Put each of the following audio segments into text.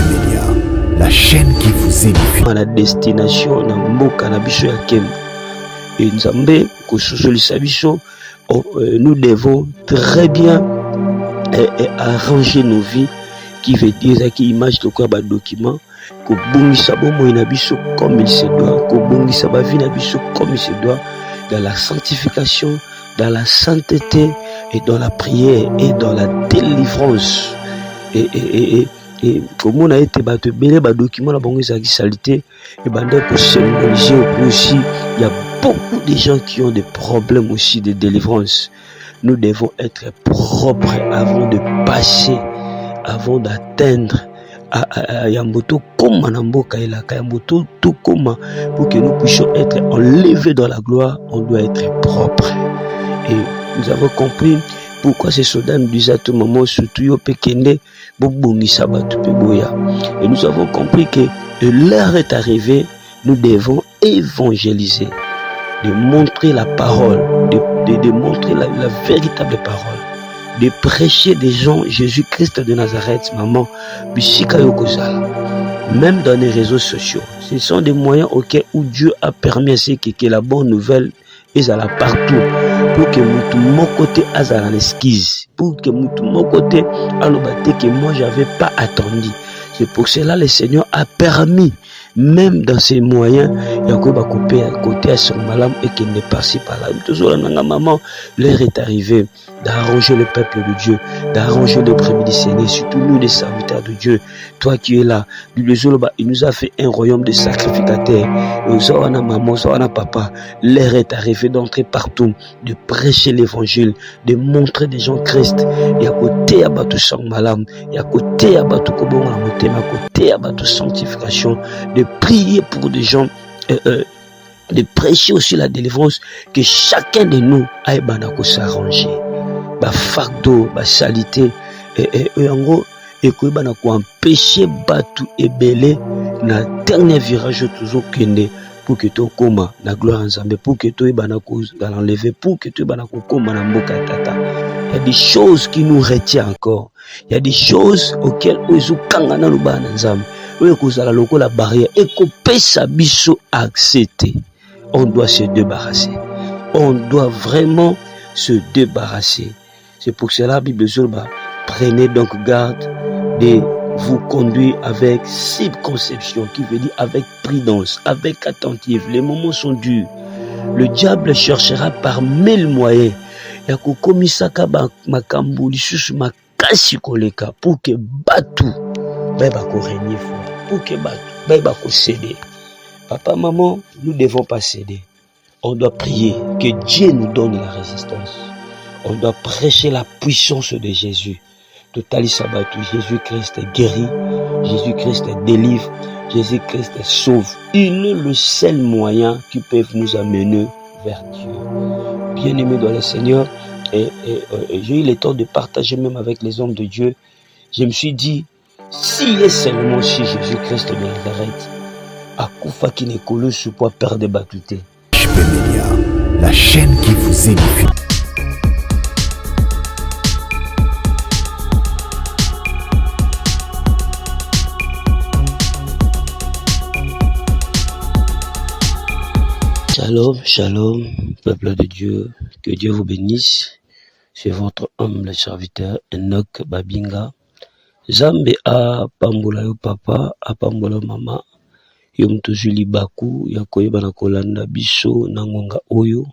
Media, la chaîne qui vous édifie. À la destination na mboka na biso ya Kembo. Et Nzambe kososolisa biso, nous devons très bien arranger nos vies, qui veut dire qui image de quoi ba document ko bongisa bomo na biso comme il se doit, ko bongisa ba vie na biso comme il se doit, dans la sanctification, dans la sainteté et dans la prière et dans la délivrance. Et comme on a été battu, les documents la banque de salité et bandé pour symboliser aussi, il y a beaucoup de gens qui ont des problèmes aussi de délivrance. Nous devons être propres avant de passer, avant d'atteindre à Yamboto comme Manamboka et la Yamboto tout comme pour que nous puissions être enlevés dans la gloire, on doit être propre. Et nous avons compris pourquoi ces soldats nous disaient à tout moment, surtout au Pekende, et nous avons compris que l'heure est arrivée, nous devons évangéliser, de montrer la parole, de montrer la véritable parole, de prêcher des gens Jésus-Christ de Nazareth, maman, Bishika Yokozala, même dans les réseaux sociaux. Ce sont des moyens auxquels où Dieu a permis à ce que la bonne nouvelle est là partout, pour que mon côté azala l'esquisse, pour que mon côté alobate que moi j'avais pas attendu. C'est pour cela le Seigneur a permis, même dans ces moyens, il y a côté à son malam et qu'il n'est passé par là. Toujours la maman, l'heure est arrivée d'arranger le peuple de Dieu, d'arranger le brebis du Seigneur, surtout nous les serviteurs de Dieu. Toi qui es là, il nous a fait un royaume de sacrificateurs. Maman, papa, l'heure est arrivée d'entrer partout, de prêcher l'évangile, de montrer des gens Christ. Il y a côté à battu sang malam, il y a côté à battu kobon à monter, à côté à battu sanctification, de prier pour des gens, de prêcher aussi la délivrance, que chacun de nous aille s'arranger. Ba fardeau, ba salité, et en gros, et que bana ko empêcher batu ebele na dernier virage toujours kende pour que to koma na gloire ensemble, pour que to bana ko l'enlever, pour que to bana ko koma na mboka tata. Il y a des choses qui nous retiennent encore. Il y a des choses auxquelles ozo kangana lu bana nzambe. Oyo kozala loko la barrière et ko pesa biso accepter. On doit se débarrasser. On doit vraiment se débarrasser. C'est pour cela la Bible dit, prenez donc garde de vous conduire avec circonception, qui veut dire avec prudence, avec attentive. Les moments sont durs. Le diable cherchera par mille moyens. Il y a komisaka makambu lisusu makasi koleka pour que batu ba ko régner fort, pour que batu ba ko céder. Papa, maman, nous ne devons pas céder. On doit prier que Dieu nous donne la résistance. On doit prêcher la puissance de Jésus. Totali Sabatu, Jésus-Christ guérit, Jésus-Christ délivre, Jésus-Christ sauve. Il est le seul moyen qui peut nous amener vers Dieu. Bien-aimé dans le Seigneur, et j'ai eu le temps de partager même avec les hommes de Dieu. Je me suis dit, s'il est seulement si Jésus-Christ de Nazareth, à Koufa qui n'est collé sur quoi perdre des batutés. Media, la chaîne qui vous édifie. Shalom, shalom, peuple de Dieu, que Dieu vous bénisse. C'est votre humble serviteur Enoch Babinga. Zambe a pambola yo papa, a pambola mama. Yom tozuli baku ya koyeba na kolanda biso na ngonga oyo.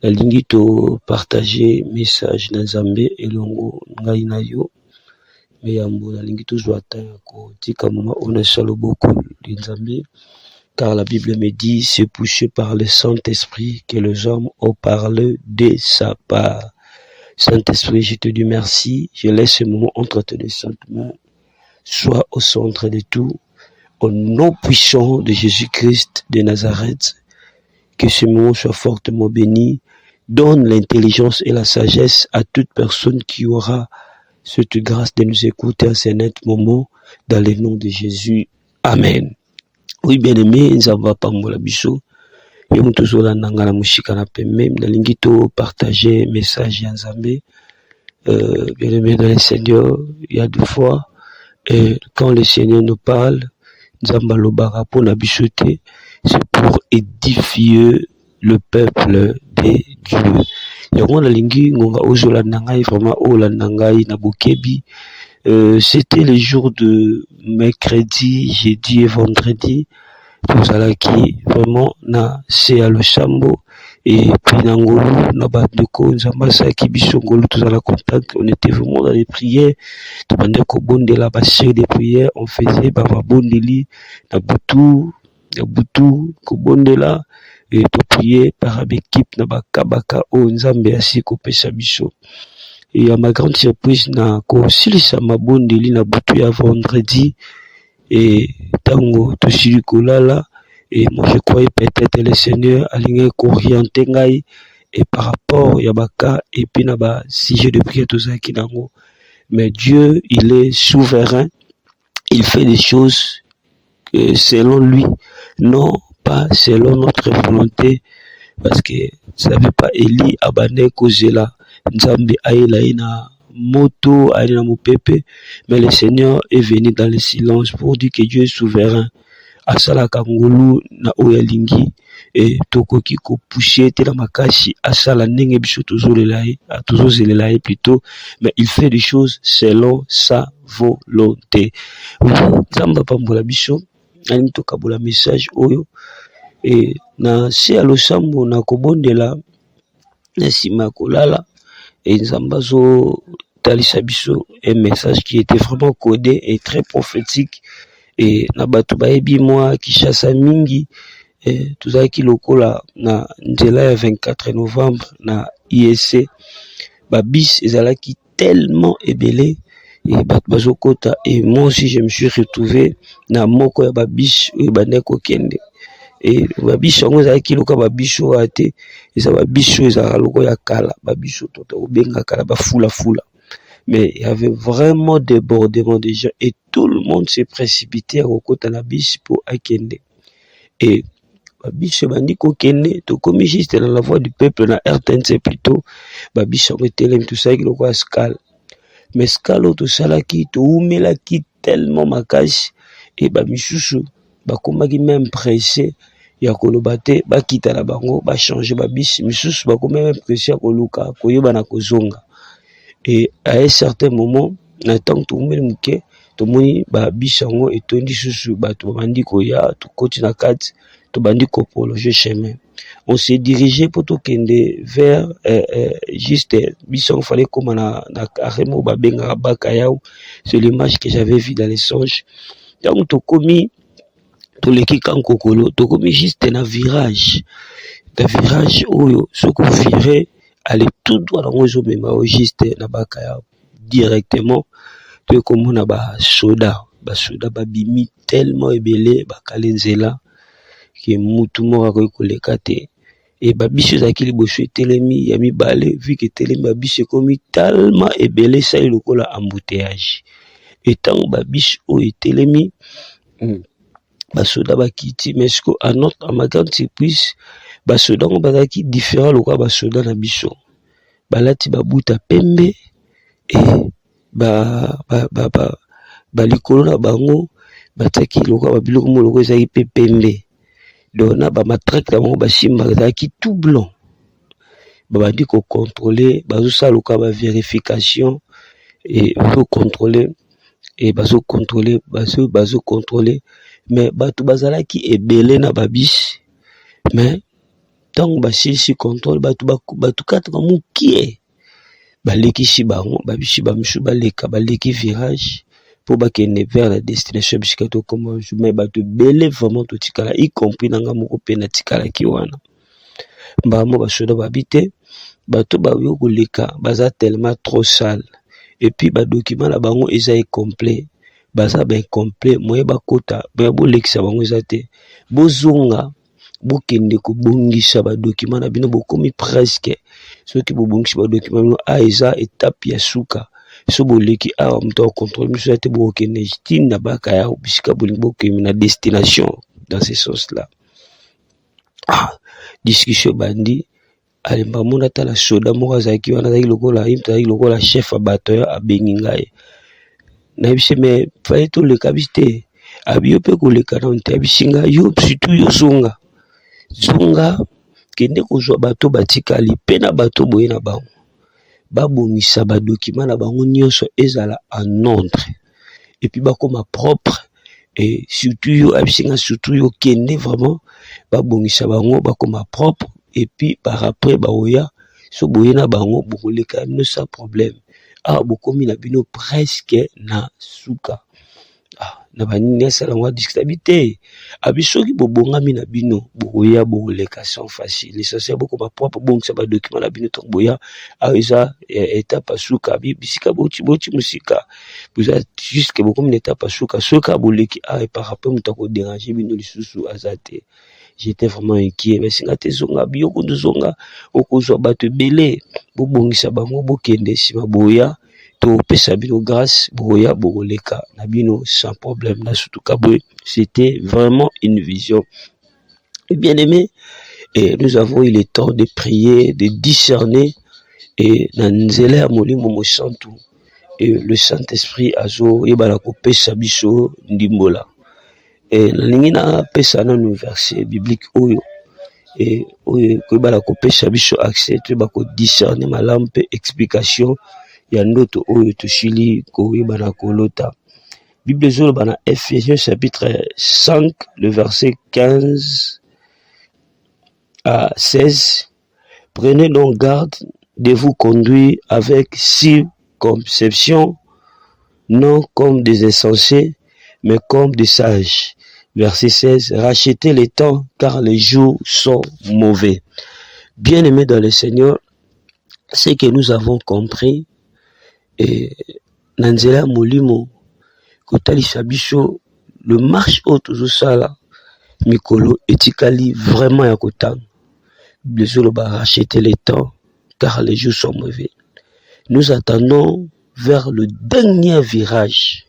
Nalingi to partager message na Zambe elongo ngai na yo. Me yambo nalingi to zwa ta ko tika mama ona solo beaucoup de Zambe. Car la Bible me dit, c'est poussé par le Saint-Esprit que les hommes ont parlé de sa part. Saint-Esprit, je te dis merci. Je laisse ce moment entre tes deux saintes mains. Sois au centre de tout. Au nom puissant de Jésus-Christ de Nazareth, que ce moment soit fortement béni. Donne l'intelligence et la sagesse à toute personne qui aura cette grâce de nous écouter à ce net moment. Dans le nom de Jésus. Amen. Oui, bien aimé, nous avons pambola biso. Yo mutuzo la nangala mushika na pembe. Nalingi to partager message ya Nzambe. Bien aimé dans le Seigneur, il y a deux fois. Et quand le Seigneur nous parle, Nzamba lobaka po na bichoté, c'est pour édifier le peuple de Dieu. Yango na lingi ngonga ozola nangai vraiment ola nangai na bokebi. C'était les jours de mercredi, jeudi et vendredi. Tozalaki vraiment na se à Loshambo et puis na ngolu na bandeko nzamba saki biso ngolu tozala contact. On était vraiment dans les prières. Tobandeko kobondela ba série de prières, on faisait ba bondeli na butu kobondela et to prier par équipe na bakabaka o nzambe asi kopesa biso. Et à ma grande surprise na ko silisa mabondeli na butu ya vendredi. Et tango tosili kolala, et moi je croyais peut-être le Seigneur aligné orienter ngai et par rapport yabaka et puis na ba sujet de prière tout ça qui nango. Mais Dieu, il est souverain, il fait des choses selon lui, non pas selon notre volonté, parce que ça ne veut pas Eli abane kozela nzambe aela ina moto aela mopepe, mais le Seigneur est venu dans le silence pour dire que Dieu est souverain. Asala kangulu na oyalingi et tokoki ko pousser te la makashi asala ndenge biso tozozelela ye plutôt, mais il fait des choses selon sa volonté. Nzamba pambola biso ani tokabola message oyo et na se alosambo na kobondela na sima kolala et nzamba zo talisa biso un message qui était vraiment codé et très prophétique. Et na bato bayebi moi Kishasa mingi tozalaki lokola na nzela ya 24 novembre na IEC babis ezalaki tellement ebele et bato bazokota et moi aussi je me suis retrouvé na moko ya babis oyo bandeko kende et babis yango ezalaki lokola babis oyo ate eza babis oyo ezalaka lokola ya kala babis oyo tota obengaka na bafula. Mais il y avait vraiment débordement de gens et tout le monde s'est précipité à Rokota na bis pour Akende. Et Babis bandi ko kende to comme juste dans la voix du peuple na RTNC plutôt Babis on était là tout ça qui le quoi scal. Mais scalo to sala ki to umela ki tellement makash et Babisusu ba komaki même pressé ya kolobate ba kita la bango ba changer Babis misusu ba komaki même pressé ya koluka koyoba na kozonga. Et à un certain moment, natang tout le monde qui tout le monde ba bisango et tondi susu ba to bandi ko ya to koti na kat to bandi ko prolonger chemin. On s'est dirigé pour tout kende vers juste bisango fallait comme na carrément ba benga baka yao. C'est l'image que j'avais vu dans les songes. Donc to komi to leki kankokolo to komi juste na virage. Le virage oyo soko viré aller tout droit dans le même juste na baka directement to comme na ba soda ba bimi tellement ebelé ba kalenzela que mutu moko ko koleka te et ba biso za kili boso telemi ya mibale vu que telemi ba biso komi tellement ebelé ça il lokola embouteillage et tant ba biso o telemi ba soda ba kiti mais ce à notre ma grande surprise ba soda ngo bazaki différent lokola ba soda na biso balati babuta pembe et ba likolo na bango bataki lokola ba biloko mo lokola ezaki pe pembe donc na ba matraque na bango basimba ezalaki tout blanc babandi ko contrôler bazosala lokola ba vérification et bazo contrôler mais bato bazalaki ebele na babis mais tant basilisi contrôle bato kataka mukie balekisi bango babisi bamisu baleki virage pour bakende vers la destination bisika to comme mais bato bele vraiment totikala y compris nanga moko pe na tikala ki wana mbamo basoda babite bato bayo koleka baza tellement trop sale et puis ba document na bango eza incomplet baza ba incomplet moye bakota ba bolekisa bango eza te bozonga bokende kobongisa ba document na bino bokomi presque soki bobongisa ba document bino eza étape ya suka so boleki awa mto contrôle miso te bokende stina baka ya bisika bolingo bokemi na destination dans ce sens là discussion bandi alemba mona tala soda moko azaki wana azaki lokola chef a bato abengi ngai na bise me fallait to le kabiste abiyo pe ko le kanonte abisinga yo surtout yo zonga kende kozwa bato batikali pe na bato boye na bango babongisa ba document na bango nyonso ezala en ordre et puis bakoma propre et surtout yo abisinga surtout yo kende vraiment babongisa bango bakoma propre et puis par après baoya so boye na bango bokoleka bino sans problème bokomi na bino presque na suka na banini asala ngwa discutabilité abisoki bobongami na bino boya bokoleka sans facile l'essentiel bokoma propre bongisa ba document na bino to boya eza étape suka bisika boti musika buza jusque bokomi na étape suka soka boleki et par rapport muta ko déranger bino lisusu azate. J'étais vraiment inquiet mais singa te zonga bioko ndozonga okozwa bato belé bobongisa bango bokende sima boya to pesa bino grâce boya bokoleka na bino sans problème na surtout kabwe. C'était vraiment une vision. Et bien aimé, et nous avons eu le temps de prier, de discerner et na nzela ya molimo mosantu et le Saint-Esprit azo yebala ko pesa biso ndimbola. Et nalingi na pesa na no verset biblique oyo et oyo ko yebala ko pesa biso accès to ba ko discerner malamu pe explication ya ndoto oyo toshili ko yebana kolota. Bible zolo bana Ephésiens chapitre 5 le verset 15 à 16. Prenez donc garde de vous conduire avec circonspection, non comme des insensés, mais comme des sages. Verset 16. Rachetez les temps, car les jours sont mauvais. Bien-aimés dans le Seigneur, ce que nous avons compris, et Nanzela Molimo, Kotalisa Biso, le marche haute Zosala, Mikolo, etikali vraiment ya kotang. Désolé, racheter les temps, car les jours sont mauvais. Nous attendons vers le dernier virage.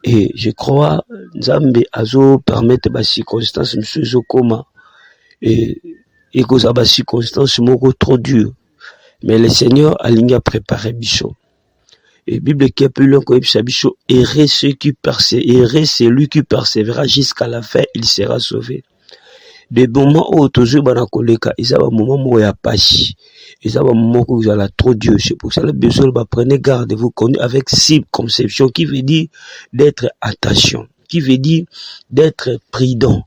Et je crois, Nzambe azo permettre ba circonstances monsieur koma et cause ba circonstances moko trop dur. Mais le Seigneur a ligne à préparer biso. Et Bible qui est plus long que biso, errer celui qui persévérera jusqu'à la fin, il sera sauvé. Des moments où toujours banakoleka, ils ont un moment où il y a pas. Ils ont un moment où vous allez trop Dieu. C'est pour ça que le besoin, prenez garde de vous connaître avec circonception, qui veut dire d'être attention, qui veut dire d'être prudent,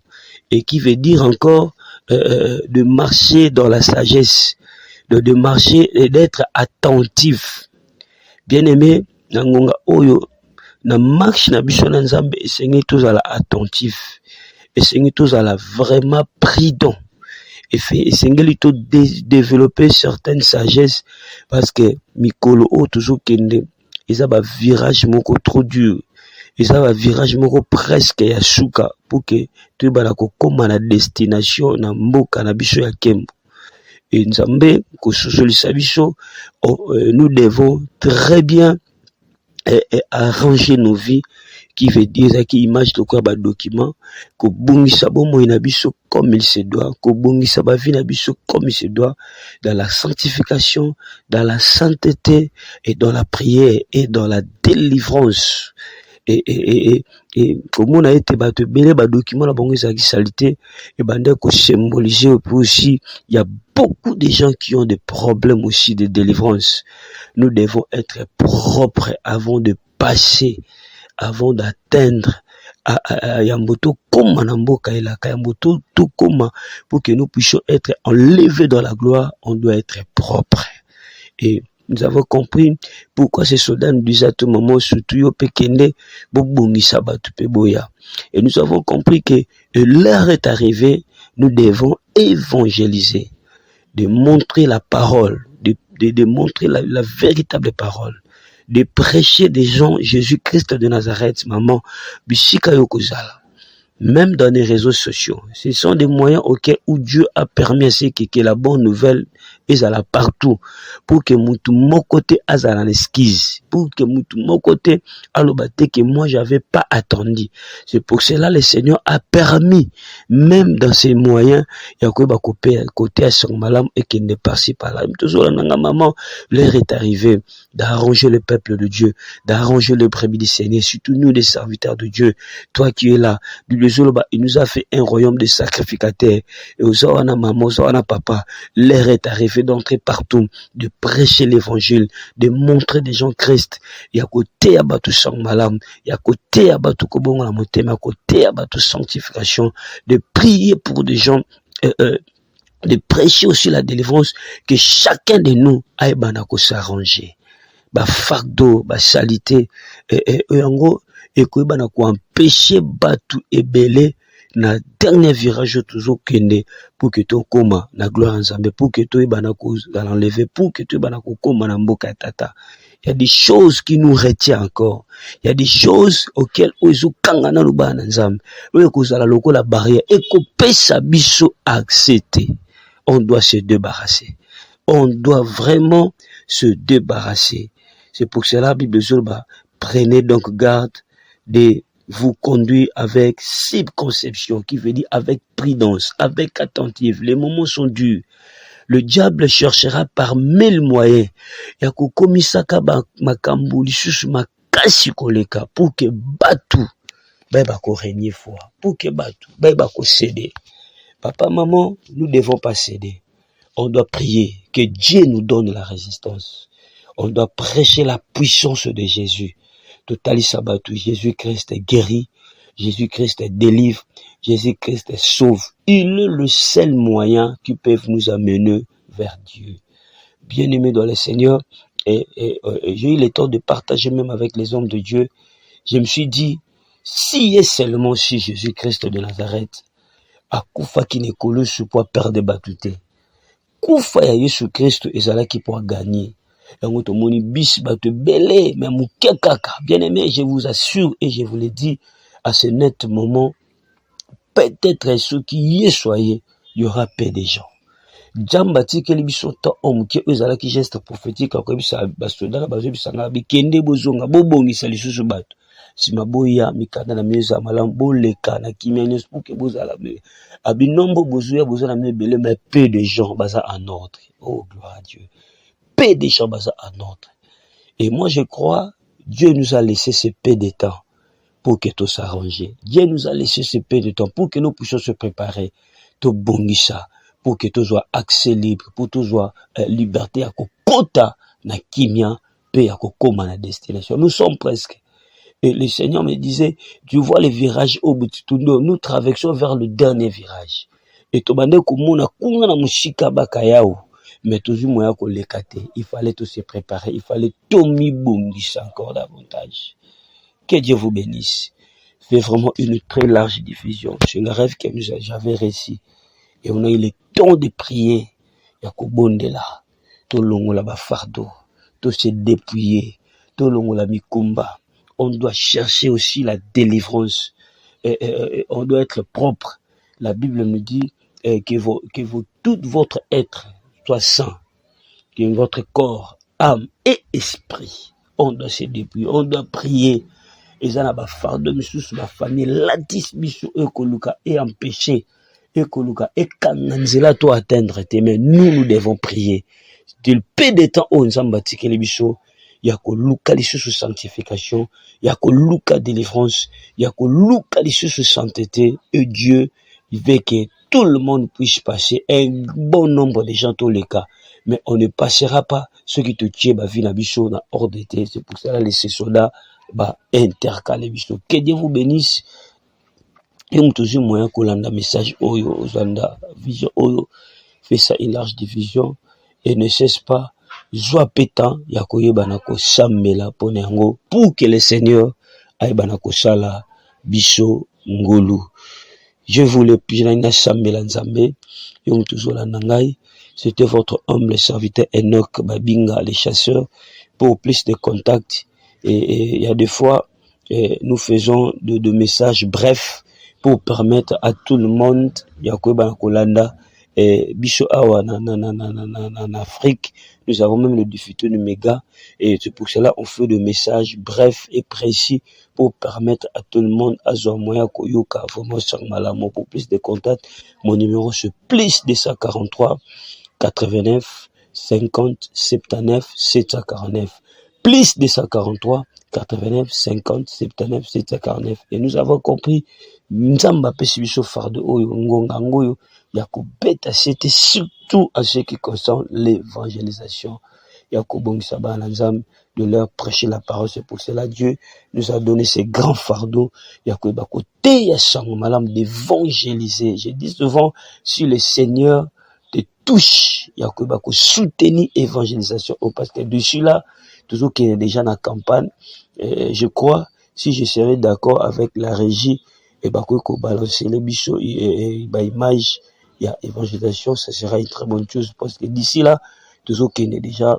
et qui veut dire encore de marcher dans la sagesse, de marcher et d'être attentif. Bien aimé, nangonga oyo, na marche na biso na Nzambe, essayez tous à la attentif. Essayez tous à la vraiment prudent. Essayez tous développer certaines sagesses parce que Mikolo o toujours kende, ils ont un virage moko trop dur. Ils ont un virage moko presque ya suka pour que tu balako comme la destination na mboka na biso ya kembo. Et Nzambe ko sosolisa biso, nous devons très bien arranger nos vies, qui veut dire qui image de quoi ba document ko bongisa bomo na biso comme il se doit, ko bongisa ba vie na biso comme il se doit, dans la sanctification, dans la sainteté et dans la prière et dans la délivrance. Et comme on a été battu belé ba document la bongisa qui salité et bande ko symboliser aussi il y a beaucoup de gens qui ont des problèmes aussi de délivrance. Nous devons être propres avant de passer, avant d'atteindre Yamboto comme Namboka et la Yamboto tout comme pour que nous puissions être enlevés dans la gloire, on doit être propre. Et nous avons compris pourquoi ces soldats nous disaient à tout moment surtout yo pekende bobongi sabatu peboya. Et nous avons compris que l'heure est arrivée, nous devons évangéliser, de montrer la parole, de montrer la véritable parole, de prêcher des gens Jésus-Christ de Nazareth, maman, bisika yokozala. Même dans les réseaux sociaux, ce sont des moyens auxquels où Dieu a permis à ceux que la bonne nouvelle est là partout pour que mon côté azala esquisse. pour que mon côté, que moi j'avais pas attendu. C'est pour cela le Seigneur a permis, même dans ses moyens, il y a quoi côté à son malam et qu'il n'est pas si par là. Toujours maman, l'heure est arrivée d'arranger le peuple de Dieu, d'arranger le brebis du Seigneur, surtout nous les serviteurs de Dieu. Toi qui es là, il nous a fait un royaume de sacrificateurs. Et aux Oana maman, aux Oana papa, l'heure est arrivée d'entrer partout, de prêcher l'évangile, de montrer des gens Christ. Il y a côté à batu sang malam, il y a côté à batu kobongo la motema, côté à batu sanctification, de prier pour des gens, de prêcher aussi la délivrance, que chacun de nous aille banako s'arranger. Ba fardeau, ba salité, en gros, et que banako empêcher batu ebele, na dernier virage toujours kende pour que tu koma na gloire ensemble, pour que tu banako l'enlever, pour que tu banako koma na mboka tata. Il y a des choses qui nous retiennent encore. Il y a des choses auxquelles ozo kangana lubana nzambe. Oyo kozala loko la barrière et ko pesa biso accepter. On doit se débarrasser. On doit vraiment se débarrasser. C'est pour cela Bible Zolba, prenez donc garde de vous conduire avec circonception, qui veut dire avec prudence, avec attentive. Les moments sont durs. Le diable cherchera par mille moyens. Yako komisaka makambu lisusu makasi koleka pour que batu ko régner foi, pour que batu ko céder. Papa, maman, nous ne devons pas céder. On doit prier que Dieu nous donne la résistance. On doit prêcher la puissance de Jésus. Totali sabatu, Jésus-Christ est guéri, Jésus-Christ est délivre, Jésus-Christ est sauve. Il est le seul moyen qui peut nous amener vers Dieu. Bien-aimé dans le Seigneur, et j'ai eu le temps de partager même avec les hommes de Dieu. Je me suis dit, si et seulement si Jésus-Christ de Nazareth, a kufa qui ne coule sur pour perdre batute. Kufa ya Jésus Christ ezala qui pour gagner. Yango to moni bis batu belé mais mouké kaka. Bien-aimé, je vous assure et je vous le dis à ce net moment, peut-être ceux qui y soyez, il y aura peu de gens. Jambati ke libiso ta omke ezala ki geste prophétique ko bisa basoda bazo bisa na bikende bozonga bobongisa lisusu bato. Si maboya mikanda na mieza malam boleka na kimenya pour que bozala be. Abinombo bozuya bozala mebele mais peu de gens baza en ordre. Oh gloire à Dieu. Peu de gens baza en ordre. Et moi je crois Dieu nous a laissé ce peu de temps pour que tout s'arrange. Dieu nous a laissé ce peu de temps pour que nous puissions se préparer. To bongisa pour que tout soit accès libre, pour tout soit liberté à kota na kimia pe à kokoma na destination. Nous sommes presque. Et le Seigneur me disait, tu vois les virages au bout de nous traversons vers le dernier virage. Et tu m'as dit que na musika bakayao, mais toujours moyen ko lekate. Il fallait tout se préparer, il fallait tout mi bongisa encore davantage. Que Dieu vous bénisse. Fait vraiment une très large diffusion. C'est le rêve que j'avais réussi. Et on a eu le temps de prier. Yako bondela. To longo la ba fardeau. To se dépouiller. To longo la mikumba. On doit chercher aussi la délivrance. On doit être propre. La Bible nous dit que tout votre être soit saint. Que votre corps, âme et esprit. On doit se dépouiller. On doit prier. Et ça n'a pas fardeau. Misusu ma famille. Latis bisu ekoluka et empêcher. Ekoluka et kananzela to atteindre tes mains. Nous devons prier. Du peu de temps où nous sommes bâtis que les bichos. Il y a que Luka sous sanctification, il y a que Luka délivrance, il y a que Luka sous sainteté, et Dieu, il veut que tout le monde puisse passer, un bon nombre de gens tous les cas, mais on ne passera pas ce qui te tient, bah, vie la bichon, hors d'été, c'est pour cela, les soldats, bah, intercalés bichon. Que Dieu vous bénisse, et on toujours moyen qu'on landa message, oyo, zanda, vision, oyo, fait ça une large division, et ne cesse pas, Zwa pétant, yakoye banako samela ponengo, pour que le Seigneur aille banako sala biso ngolu. Je voulais pijana samela nzambe, yom toujours la nangai. C'était votre humble serviteur Enoch Babinga, les chasseurs, pour plus de contacts. Et il y a des fois, nous faisons de messages brefs pour permettre à tout le monde, yakoye banako landa, Bicho Awa en Afrique, nous avons même le diffuseur de méga, et c'est pour cela on fait des messages brefs et précis pour permettre à tout le monde à Zomoya Koyoka vraiment sur Malamo. Pour plus de contacts, mon numéro c'est plus 243 89 50 79 749, plus 243 89 50 79 749. Et nous avons compris Nzamba pesi biso fardeau oyo ngonga ngoyo ya kobeta, c'était surtout à ce qui concerne l'évangélisation. Yakobong Saba Nzam, de leur prêcher la parole. C'est pour cela Dieu nous a donné ces grands fardeaux. Yakoba côté Yassang Malam d'évangéliser. Je dis souvent, si le Seigneur te touche, Yakoba soutenir évangélisation. Parce que dessus là, toujours qu'il est déjà dans la campagne, je crois, si je serais d'accord avec la régie, et bah quoi balancer les bichots et image, il y a évangélisation, ça sera une très bonne chose. Parce que d'ici là, toujours qu'il est déjà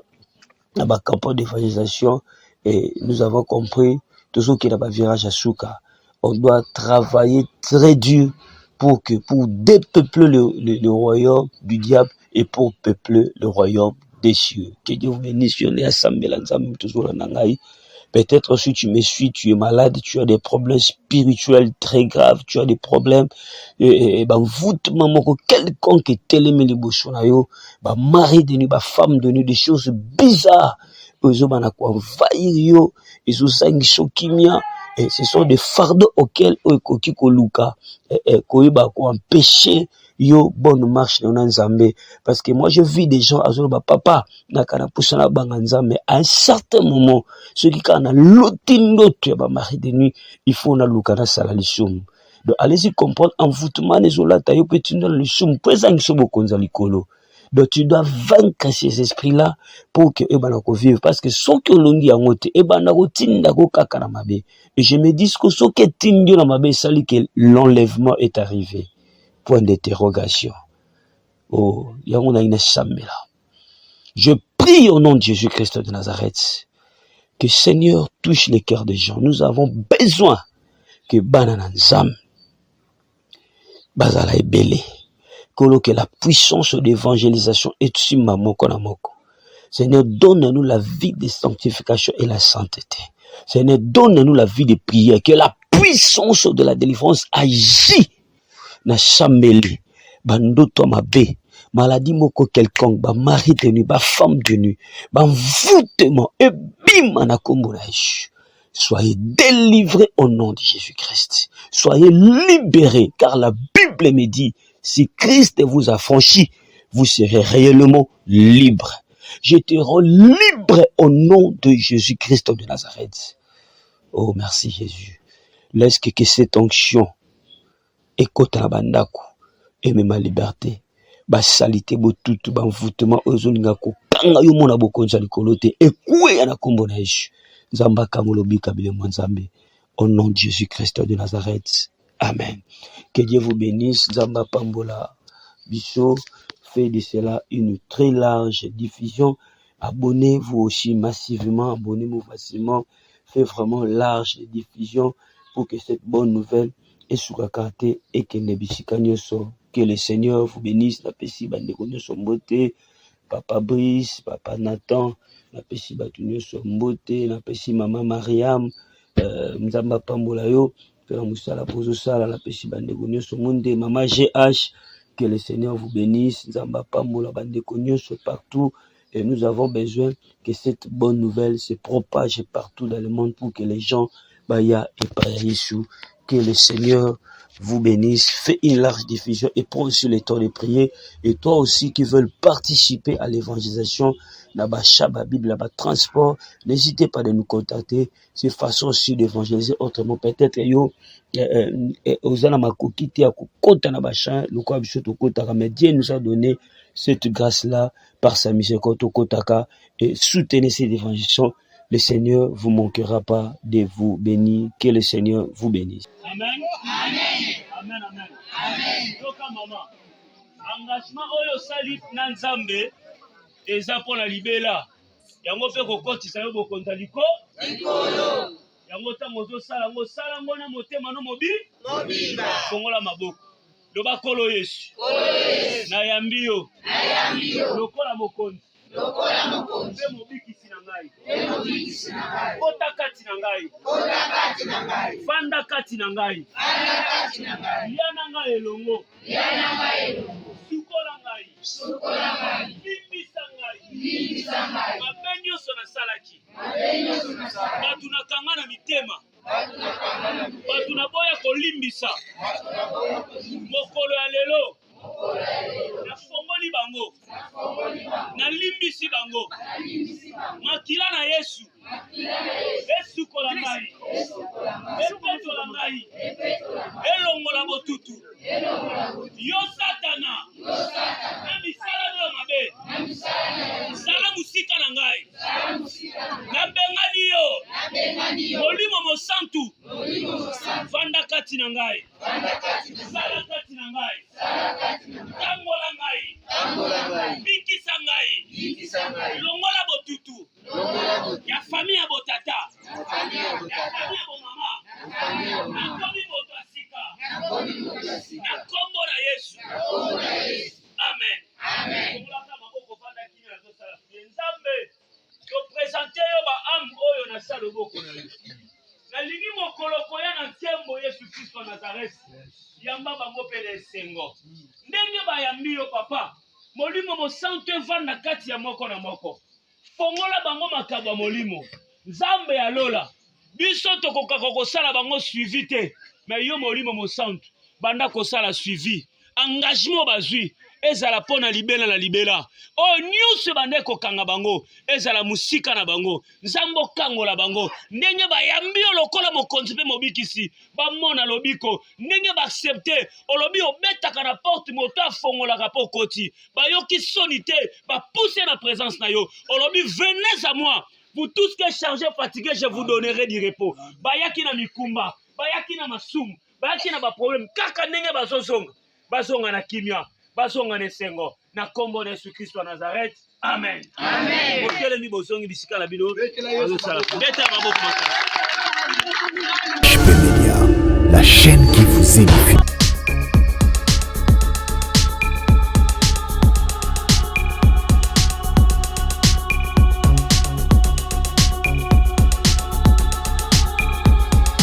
dans la campagne d'évangélisation, et nous avons compris, toujours qu'il y a un virage à Souka. On doit travailler très dur pour dépeupler le royaume du diable et pour peupler le royaume des cieux. Que Dieu vous bénisse. Toujours en Nangaï. Peut-être si tu me suis, tu es malade, tu as des problèmes spirituels très graves, tu as des problèmes, voûtement, quelconque télémé les bouchons, mari de nuit, femme de nuit, des choses bizarres. Et ce sont des fardeaux auxquels empêcher yo bonne marche dans Nzambe. Parce que moi je vis des gens à papa nakana poussana banganza, mais à un certain moment ceux qui kana lotindote ba mari de nuit, il faut na lukana sala lisum. Donc allez-y comprendre envoûtement les olata yo petit dans le sum présent qui sobo konza likolo. Donc tu dois vaincre ces esprits-là pour que ebanako vivent, parce que ceux qui ont dit en mote ebanako tinda ko kakana mabe. Et je me dis que ceux qui tindio na mabe sali que l'enlèvement est arrivé. Point d'interrogation. Oh, yangona ina samela. Je prie au nom de Jésus-Christ de Nazareth que Seigneur touche les cœurs des gens. Nous avons besoin que banana nzam bazala ebele. Que la puissance d'évangélisation est sur ma moko na moko. Seigneur, donne-nous la vie de sanctification et la sainteté. Seigneur, donne-nous la vie de prière. Que la puissance de la délivrance agit na chameli. Bandoto mabe. Maladie moko quelconque. Ba mari de nuit. Ba femme de nuit. Ba voûtement. Et bim na kombo na Jésus. Soyez délivrés au nom de Jésus-Christ. Soyez libérés. Car la Bible me dit, si Christ vous a franchi, vous serez réellement libre. Je te rends libre au nom de Jésus-Christ de Nazareth. Oh, merci Jésus. Laisse que cette onction écoute la bandako et même ma liberté. Ba salité bo tout ba envoûtement ozoninga ko kanga yo mona bokonza likolote et koué na kombo na Jésus. Nzamba kamolobi kabile mwanzambe. Au nom de Jésus-Christ de Nazareth. Amen. Que Dieu vous bénisse. Nzamba Pambola Bicho fait de cela une très large diffusion. Abonnez-vous aussi massivement. Abonnez-vous facilement. Faites vraiment large diffusion pour que cette bonne nouvelle est sous la carte et que que le Seigneur vous bénisse. La Pessi Bandekonyo Sombote, Papa Brice, Papa Nathan, la Pessi Batunyo Sombote, la Pessi Maman Mariam, Nzamba Pambola yo. La Pessi Bandekonyo Somonde, Maman GH, que le Seigneur vous bénisse. Nzamba Pambola Bandekonyo partout. Et nous avons besoin que cette bonne nouvelle se propage partout dans le monde pour que les gens Baya et Payayisou, que le Seigneur vous bénisse. Fais une large diffusion et prends aussi le temps de prier. Et toi aussi qui veux participer à l'évangélisation, là-bas, Bible, là-bas, transport, n'hésitez pas de nous contacter. C'est façon aussi d'évangéliser autrement. Peut-être, mais Dieu nous a donné cette grâce-là par sa miséricorde Kotaka, et soutenez cette évangélisation. Le Seigneur vous manquera pas de vous bénir. Que le Seigneur vous bénisse. Amen. Amen. Amen. Amen. Amen. Toka maman. Engagement oyo sali na Nzambe eza pour la libela. Yango pe kokotisa yo bokonza likolo. Yango tango zo sala ngo na motema no mobimba. Fongola maboko. loba kolo Yesu na yambio lokola mokonzi mpe mobikisi na ngai kota kati na ngai fanda kati na ngai lia na ngai elongo sukola ngai limbisa ngai mabe nyonso nasalaki bato nakanga na mitema bato naboya kolimbisa mokolo ya lelo nafongoli bango nalimbisi bango makila na Yesu esukola ngai epetola ngai elongola botutu yo satana na misala na mabe sala musika na ngai nabengani yo molimo mosantu vanda kati na ngai sala kati na ngai tangola ngai bikisa ngai longola botutu ya fami ya botata ya fami ya bomama nakomi moto asika na kombo na Yesu amen komolaka maboko vanda kini nazosala nzambe topresente yo baame oyo nasala loboko na yo nalingi mokolo koya na ntembo Yesu Kristo wa Nazareth yamba bango mpe na esengo ndenge bayambi yo papa molimo mosantu evanda kati ya moko na moko fongola bango makambo ya molimo nzambe ya lola biso tokokaka kosala bango suivi te me yo molimo mosantu banda kosala suivi engagement bazwi ezala pona libela na libela o nyusu bande kokanga bango ezala musika na bango nzambo kangola bango ndenge bayambi lokola mokonzi pe mobikisi bamona lobiko ndenge ba accepter olobi obetaka na porte moto afongolaka po koti bayoki soni te ba pousser na présence na yo olobi venez à moi vous tous qui êtes chargés fatigués je vous donnerai du repos bayaki na mikumba bayaki na masumu bayaki na ba problème kaka ndenge bazonga na kimia basonga nesengo na kombo na Yesu Kristo wa Nazareth amen amen okelemi bosongi bisika na bino azosala beta maboko makasi HP Media, la chaîne qui vous édifie.